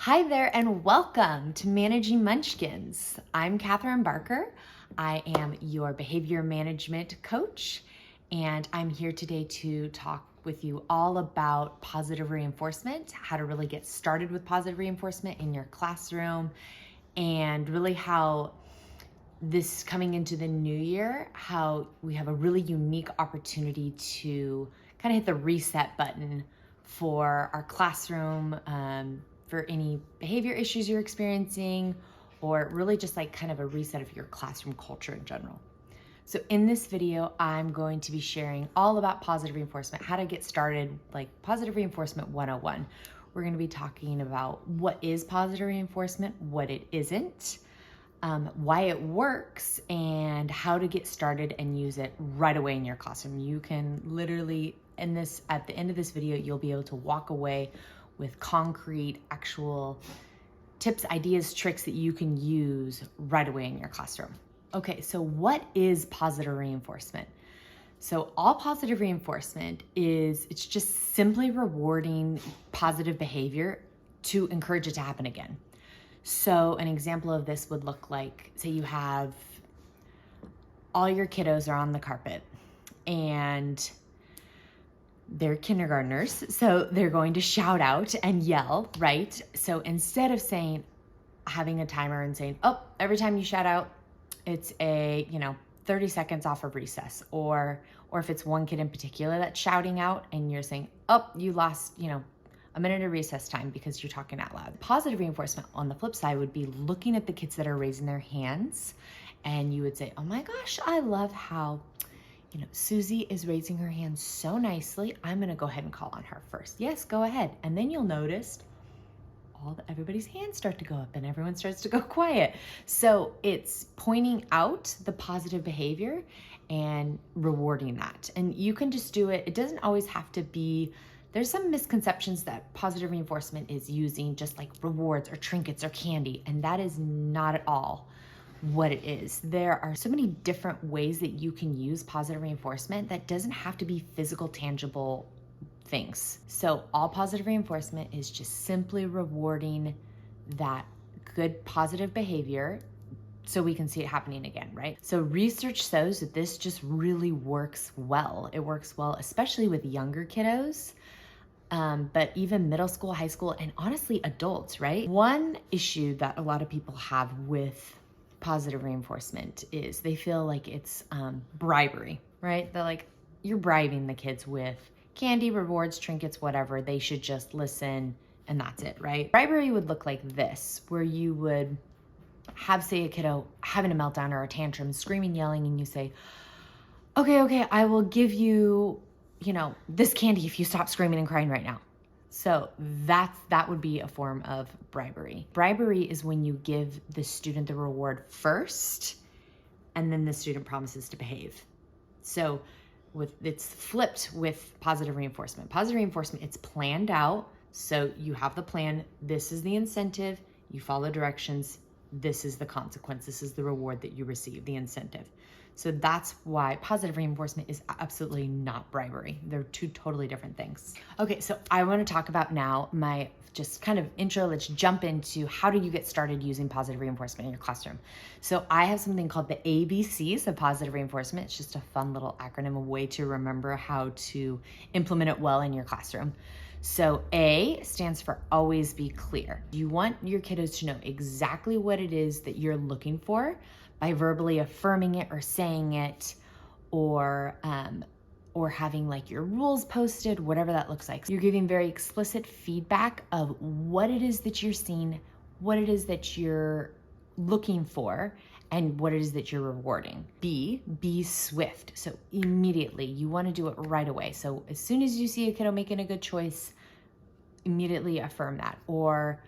Hi there and welcome to Managing Munchkins. I'm Katherine Barker. I am your behavior management coach, and I'm here today to talk with you all about positive reinforcement, how to really get started with positive reinforcement in your classroom, and really how this coming into the new year, how we have a really unique opportunity to kind of hit the reset button for our classroom, for any behavior issues you're experiencing, or really just like kind of a reset of your classroom culture in general. So in this video, I'm going to be sharing all about positive reinforcement, how to get started, like positive reinforcement 101. We're going to be talking about what is positive reinforcement, what it isn't, why it works, and how to get started and use it right away in your classroom. You can literally, at the end of this video, you'll be able to walk away with concrete, actual tips, ideas, tricks that you can use right away in your classroom. Okay, so what is positive reinforcement? So all positive reinforcement it's just simply rewarding positive behavior to encourage it to happen again. So an example of this would look like, say you have all your kiddos are on the carpet and they're kindergartners, so they're going to shout out and yell, right? So instead of having a timer and saying, oh, every time you shout out, it's 30 seconds off of recess, or if it's one kid in particular that's shouting out and you're saying, oh, you lost, a minute of recess time because you're talking out loud. Positive reinforcement on the flip side would be looking at the kids that are raising their hands, and you would say, oh my gosh, I love how Susie is raising her hand so nicely. I'm going to go ahead and call on her first. Yes, go ahead. And then you'll notice everybody's hands start to go up and everyone starts to go quiet. So it's pointing out the positive behavior and rewarding that. And you can just do it. It doesn't always have to be. There's some misconceptions that positive reinforcement is using just like rewards or trinkets or candy, and that is not at all what it is. There are so many different ways that you can use positive reinforcement that doesn't have to be physical, tangible things. So all positive reinforcement is just simply rewarding that good positive behavior so we can see it happening again, right? So research shows that this just really works well. It works well, especially with younger kiddos, but even middle school, high school, and honestly adults, right? One issue that a lot of people have with positive reinforcement is they feel like it's bribery, right? They're like, you're bribing the kids with candy, rewards, trinkets, whatever. They should just listen and that's it, right? Bribery would look like this, where you would have, say, a kiddo having a meltdown or a tantrum, screaming, yelling, and you say, okay, I will give you, this candy if you stop screaming and crying right now. So that would be a form of bribery. Bribery is when you give the student the reward first, and then the student promises to behave. So it's flipped with positive reinforcement. Positive reinforcement, it's planned out. So you have the plan. This is the incentive. You follow directions. This is the consequence. This is the reward that you receive, the incentive. So that's why positive reinforcement is absolutely not bribery. They're two totally different things. Okay, so I want to talk about now my just kind of intro. Let's jump into how do you get started using positive reinforcement in your classroom. So I have something called the ABCs of positive reinforcement. It's just a fun little acronym, a way to remember how to implement it well in your classroom. So A stands for always be clear. You want your kiddos to know exactly what it is that you're looking for by verbally affirming it or saying it, or having like your rules posted, whatever that looks like. You're giving very explicit feedback of what it is that you're seeing, what it is that you're looking for, and what it is that you're rewarding. B, be swift. So immediately, you want to do it right away. So as soon as you see a kiddo making a good choice, immediately affirm that, or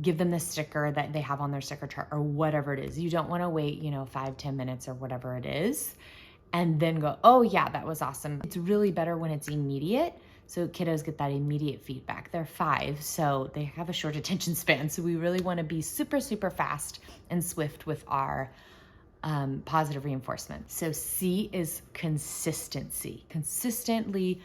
give them the sticker that they have on their sticker chart or whatever it is. You don't want to wait, 5-10 minutes or whatever it is, and then go, oh yeah, that was awesome. It's really better when it's immediate. So kiddos get that immediate feedback. They're 5, so they have a short attention span. So we really want to be super, super fast and swift with our positive reinforcement. So C is consistency. Consistently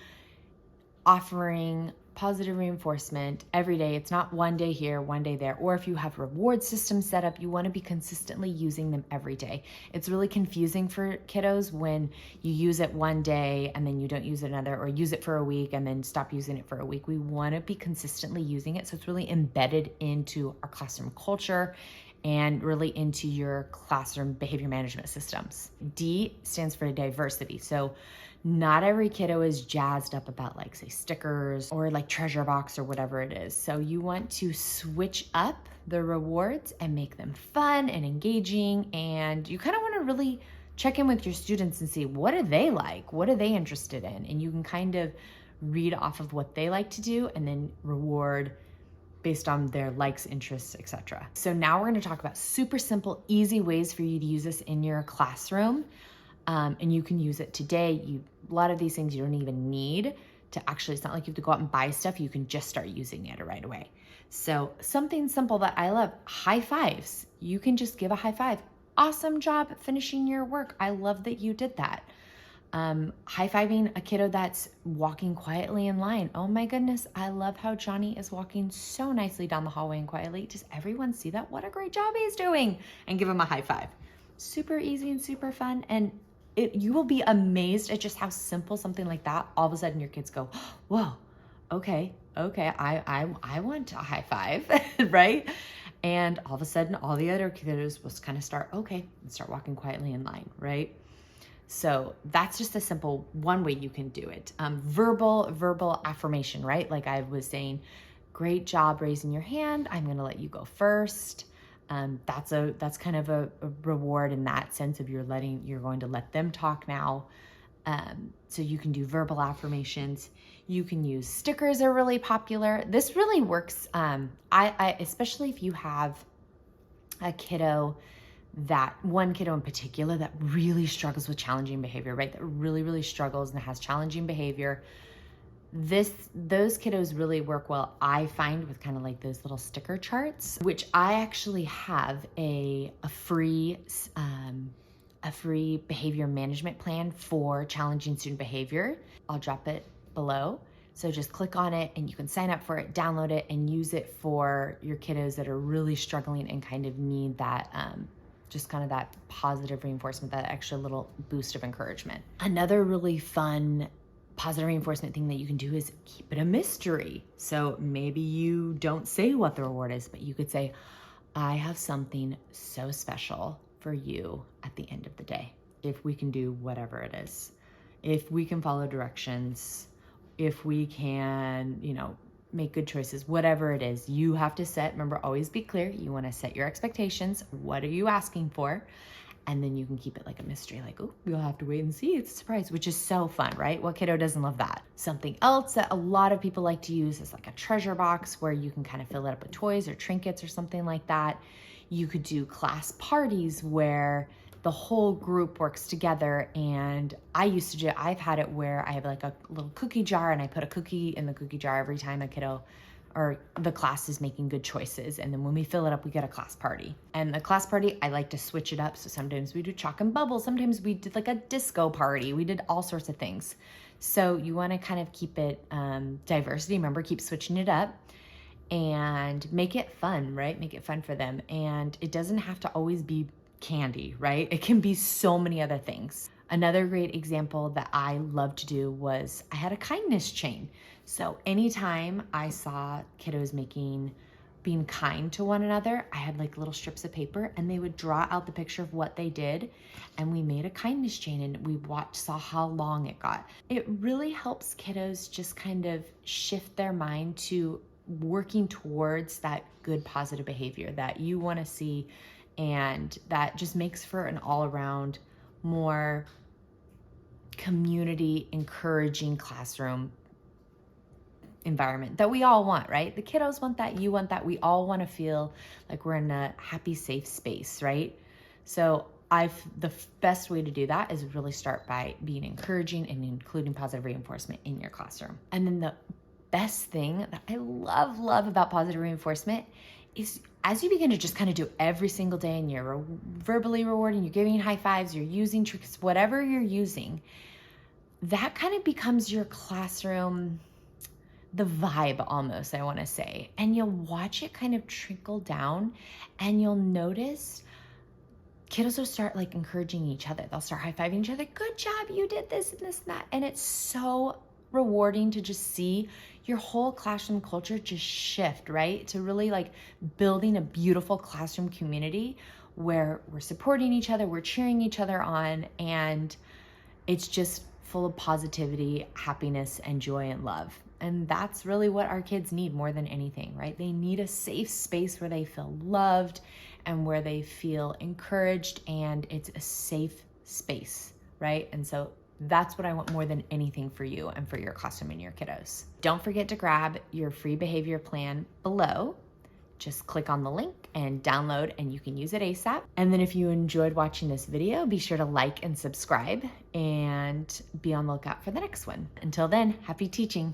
offering positive reinforcement every day. It's not one day here, one day there. Or if you have reward systems set up, you want to be consistently using them every day. It's really confusing for kiddos when you use it one day and then you don't use it another, or use it for a week and then stop using it for a week. We want to be consistently using it so it's really embedded into our classroom culture and really into your classroom behavior management systems. D stands for diversity. So not every kiddo is jazzed up about, like, say, stickers or like treasure box or whatever it is. So you want to switch up the rewards and make them fun and engaging. And you kind of want to really check in with your students and see, what are they like? What are they interested in? And you can kind of read off of what they like to do and then reward based on their likes, interests, etc. So now we're going to talk about super simple, easy ways for you to use this in your classroom. And you can use it today. A lot of these things you don't even need to actually, it's not like you have to go out and buy stuff. You can just start using it right away. So something simple that I love, high fives. You can just give a high five. Awesome job finishing your work. I love that you did that. High-fiving a kiddo that's walking quietly in line. Oh my goodness, I love how Johnny is walking so nicely down the hallway and quietly. Does everyone see that? What a great job he's doing. And give him a high five. Super easy and super fun. And you will be amazed at just how simple something like that, all of a sudden your kids go, whoa, okay, I want a high five, right? And all of a sudden all the other kiddos will kind of start walking quietly in line, right? So that's just a simple one way you can do it. Verbal affirmation, right? Like I was saying, great job raising your hand. I'm going to let you go first. That's kind of a reward in that sense of you're going to let them talk now. So you can do verbal affirmations. You can use stickers are really popular. This really works. I especially if you have a kiddo, that one kiddo in particular that really struggles with challenging behavior, right? That really struggles and has challenging behavior. Those kiddos really work well, I find, with kind of like those little sticker charts, which I actually have a free behavior management plan for challenging student behavior. I'll drop it below. So just click on it and you can sign up for it, download it, and use it for your kiddos that are really struggling and kind of need that just kind of that positive reinforcement, that extra little boost of encouragement. Another really fun positive reinforcement thing that you can do is keep it a mystery. So maybe you don't say what the reward is, but you could say, I have something so special for you at the end of the day. If we can do whatever it is, if we can follow directions, if we can, make good choices, whatever it is, you have to remember, always be clear. You want to set your expectations. What are you asking for? And then you can keep it like a mystery, like, oh, you'll have to wait and see. It's a surprise, which is so fun, right? What kiddo doesn't love that? Something else that a lot of people like to use is like a treasure box where you can kind of fill it up with toys or trinkets or something like that. You could do class parties where the whole group works together. And I've had it where I have like a little cookie jar and I put a cookie in the cookie jar every time a kiddo or the class is making good choices. And then when we fill it up, we get a class party. And the class party, I like to switch it up. So sometimes we do chalk and bubbles. Sometimes we did like a disco party. We did all sorts of things. So you want to kind of keep it diversity. Remember, keep switching it up and make it fun, right? Make it fun for them. And it doesn't have to always be candy, right? It can be so many other things. Another great example that I love to do was I had a kindness chain. So anytime I saw kiddos being kind to one another, I had like little strips of paper and they would draw out the picture of what they did. And we made a kindness chain and we saw how long it got. It really helps kiddos just kind of shift their mind to working towards that good positive behavior that you want to see. And that just makes for an all-around more community encouraging classroom environment that we all want, right? The kiddos want that, you want that. We all want to feel like we're in a happy, safe space, right? So the best way to do that is really start by being encouraging and including positive reinforcement in your classroom. And then the best thing that I love about positive reinforcement is as you begin to just kind of do every single day and you're verbally rewarding, you're giving high fives, you're using tricks, whatever you're using, that kind of becomes your classroom the vibe almost, I want to say. And you'll watch it kind of trickle down, and you'll notice kiddos will start like encouraging each other. They'll start high-fiving each other. Good job, you did this and this and that. And it's so rewarding to just see your whole classroom culture just shift, right? To really like building a beautiful classroom community where we're supporting each other, we're cheering each other on, and it's just full of positivity, happiness, and joy and love. And that's really what our kids need more than anything, right? They need a safe space where they feel loved and where they feel encouraged, and it's a safe space, right? And so that's what I want more than anything for you and for your classroom and your kiddos. Don't forget to grab your free behavior plan below. Just click on the link and download, and you can use it ASAP. And then if you enjoyed watching this video, be sure to like and subscribe and be on the lookout for the next one. Until then, happy teaching.